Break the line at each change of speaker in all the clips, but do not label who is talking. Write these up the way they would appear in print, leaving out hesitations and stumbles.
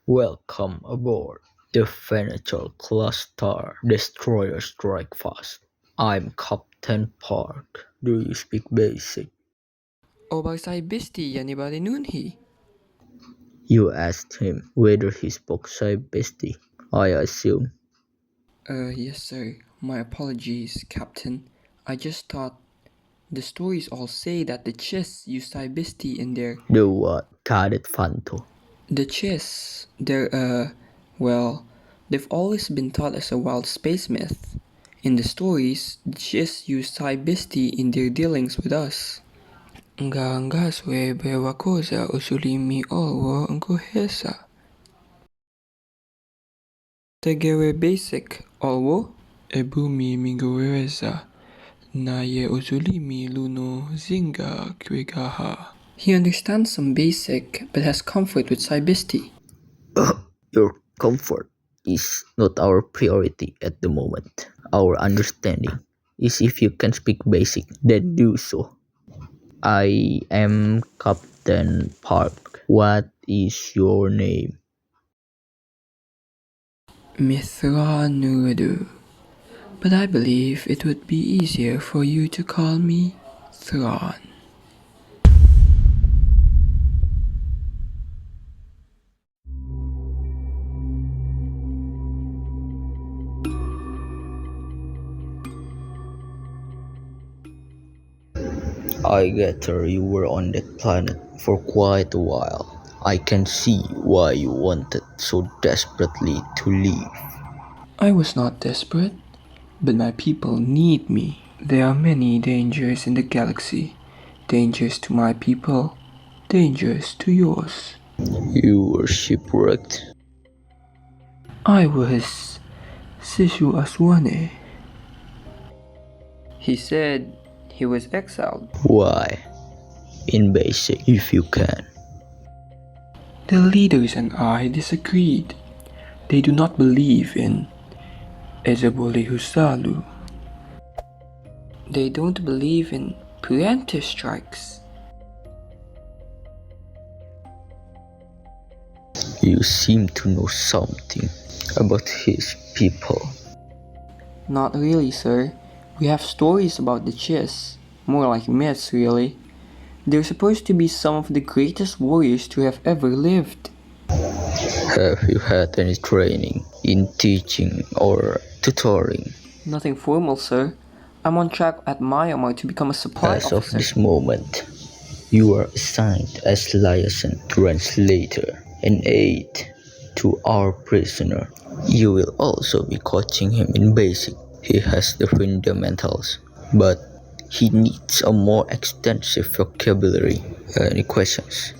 Welcome aboard the Venator Class Star Destroyer Strike Fast. I'm Captain Park. Do you speak basic?
Obaksay Bisti yani bale nunhi.
You asked him whether he spoke Bestie, I assume.
Yes sir. My apologies, Captain. I just thought the stories all say that the chess use Bisti in their...
The what? Cadet Vanto.
The chess, well, they've always been taught as a wild space myth. In the stories, the chess use Bisti in their dealings with us. Ngangaswe bewakoza usulimi olwo nkuhesa. Tegewe basic olwo ebumi mingoweza naye uzulimi luno zinga kwegaha. He understands some basic but has comfort with Saibisti.
Your comfort is not our priority at the moment. Our understanding is if you can speak basic, then do so. I am Captain Park. What is your name?
Mithra Nuredu. But I believe it would be easier for you to call me Thrawn.
I gather you were on that planet for quite a while. I can see why you wanted so desperately to leave.
I was not desperate, but my people need me. There are many dangers in the galaxy. Dangers to my people, dangers to yours.
You were shipwrecked.
I was Sishu Aswane. He said he was exiled.
Why? In basic, if you can.
The leaders and I disagreed. They do not believe in Ezebole Husalu. They don't believe in preemptive strikes.
You seem to know something about his people.
Not really, sir. We have stories about the chess. More like myths, really. They're supposed to be some of the greatest warriors to have ever lived.
Have you had any training in teaching or tutoring?
Nothing formal, sir. I'm on track at Myanmar to become a supply
As
officer.
of this moment, you are assigned as liaison translator and aid to our prisoner. You will also be coaching him in basic. He has the fundamentals, but he needs a more extensive vocabulary. Any questions?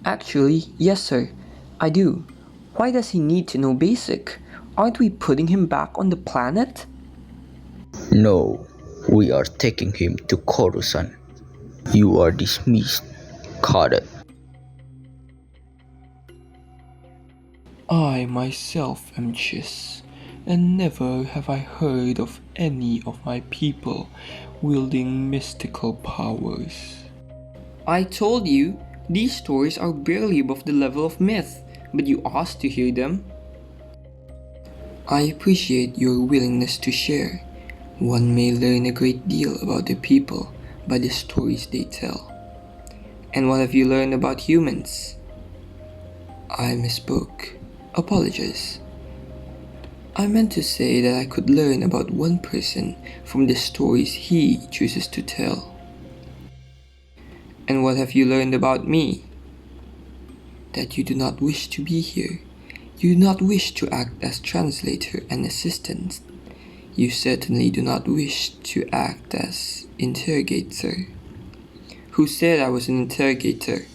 Actually, yes, sir. I do. Why does he need to know basic? Aren't we putting him back on the planet?
No, we are taking him to Coruscant. You are dismissed, Cadet.
I myself am Chiss, and never have I heard of any of my people wielding mystical powers. I told you, these stories are barely above the level of myth, but you asked to hear them. I appreciate your willingness to share. One may learn a great deal about the people by the stories they tell. And what have you learned about humans? I misspoke. Apologize. I meant to say that I could learn about one person from the stories he chooses to tell. And what have you learned about me? That you do not wish to be here. You do not wish to act as translator and assistant. You certainly do not wish to act as interrogator. Who said I was an interrogator?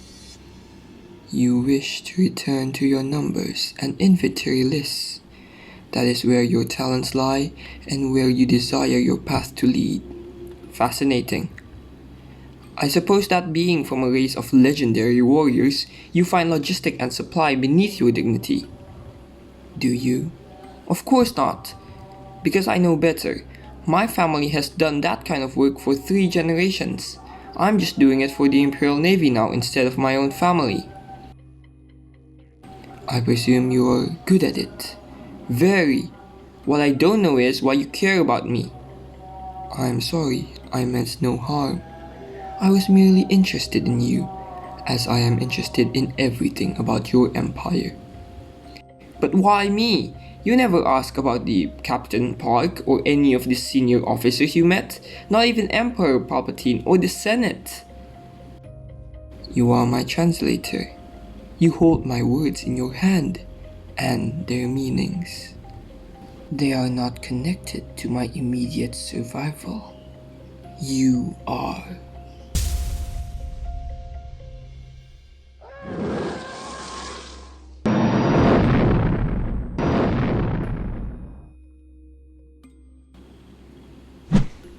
You wish to return to your numbers and inventory lists. That is where your talents lie and where you desire your path to lead. Fascinating. I suppose that being from a race of legendary warriors, you find logistic and supply beneath your dignity. Do you? Of course not. Because I know better. My family has done that kind of work for 3 generations. I'm just doing it for the Imperial Navy now instead of my own family. I presume you're good at it. Very. What I don't know is why you care about me. I'm sorry, I meant no harm. I was merely interested in you, as I am interested in everything about your empire. But why me? You never asked about the Captain Parck or any of the senior officers you met, not even Emperor Palpatine or the Senate. You are my translator. You hold my words in your hand, and their meanings. They are not connected to my immediate survival. You are.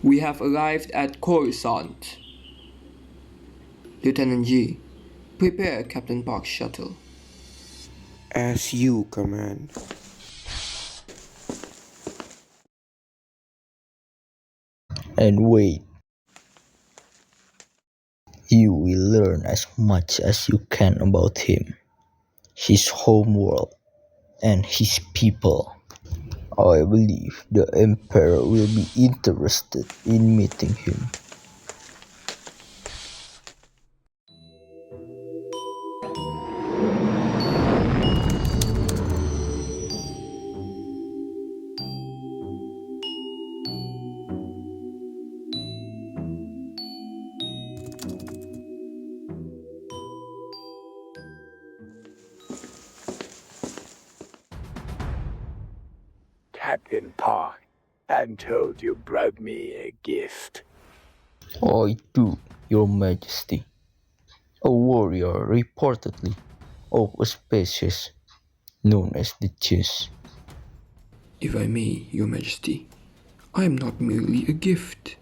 We have arrived at Coruscant. Lieutenant G, prepare Captain Park's shuttle.
As you command.
And wait. You will learn as much as you can about him, his homeworld, and his people. I believe the Emperor will be interested in meeting him.
Captain Park, I'm told you brought me a gift.
I do, Your Majesty. A warrior reportedly of a species known as the Chiss.
If I may, Your Majesty, I am not merely a gift.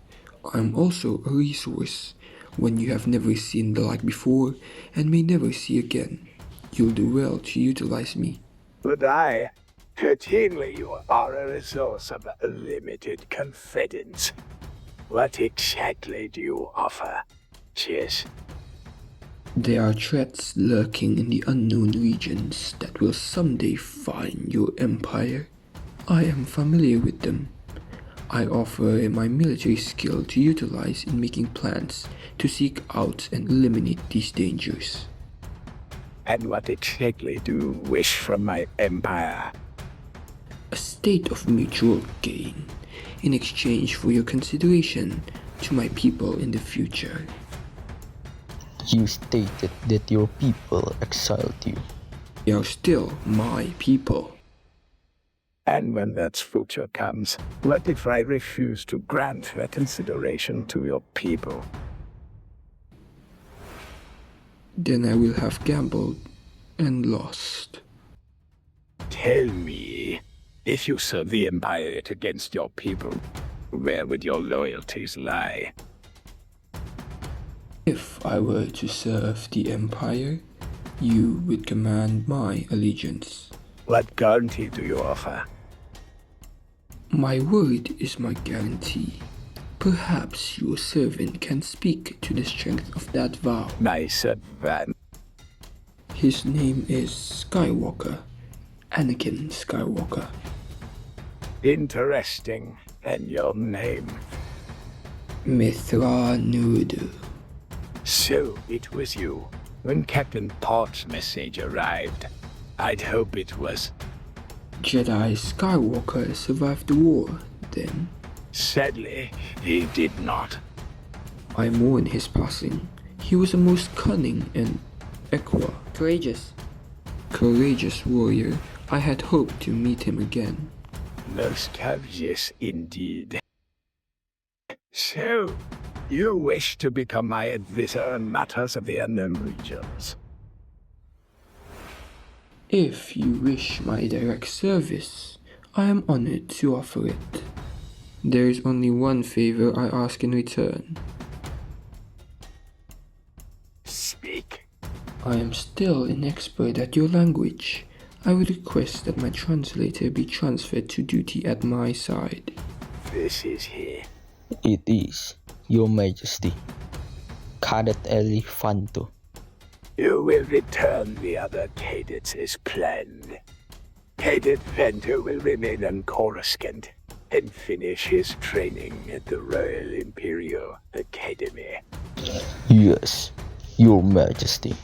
I am also a resource, one you have never seen the like before and may never see again. You'll do well to utilize me.
But certainly you are a resource of limited confidence. What exactly do you offer, Chiss?
There are threats lurking in the unknown regions that will someday find your empire. I am familiar with them. I offer my military skill to utilize in making plans to seek out and eliminate these dangers.
And what exactly do you wish from my empire?
A state of mutual gain in exchange for your consideration to my people in the future.
You stated that your people exiled you.
They are still my people.
And when that future comes, what if I refuse to grant that consideration to your people?
Then I will have gambled and lost.
Tell me, if you serve the Empire against your people, where would your loyalties lie?
If I were to serve the Empire, you would command my allegiance.
What guarantee do you offer?
My word is my guarantee. Perhaps your servant can speak to the strength of that vow.
My son Van.
His name is Skywalker. Anakin Skywalker.
Interesting. And your name?
Thrawn.
So it was you. When Captain Park's message arrived, I'd hope it was.
Jedi Skywalker survived the war, then.
Sadly, he did not.
I mourn his passing. He was a most cunning and courageous warrior. I had hoped to meet him again.
Most courageous indeed. So, you wish to become my advisor in matters of the unknown regions?
If you wish my direct service, I am honored to offer it. There is only one favor I ask in return.
Speak.
I am still an expert at your language. I would request that my translator be transferred to duty at my side.
This is he.
It is, Your Majesty. Cadet Vanto.
You will return the other cadets as planned. Cadet Vanto will remain on Coruscant and finish his training at the Royal Imperial Academy.
Yes, Your Majesty.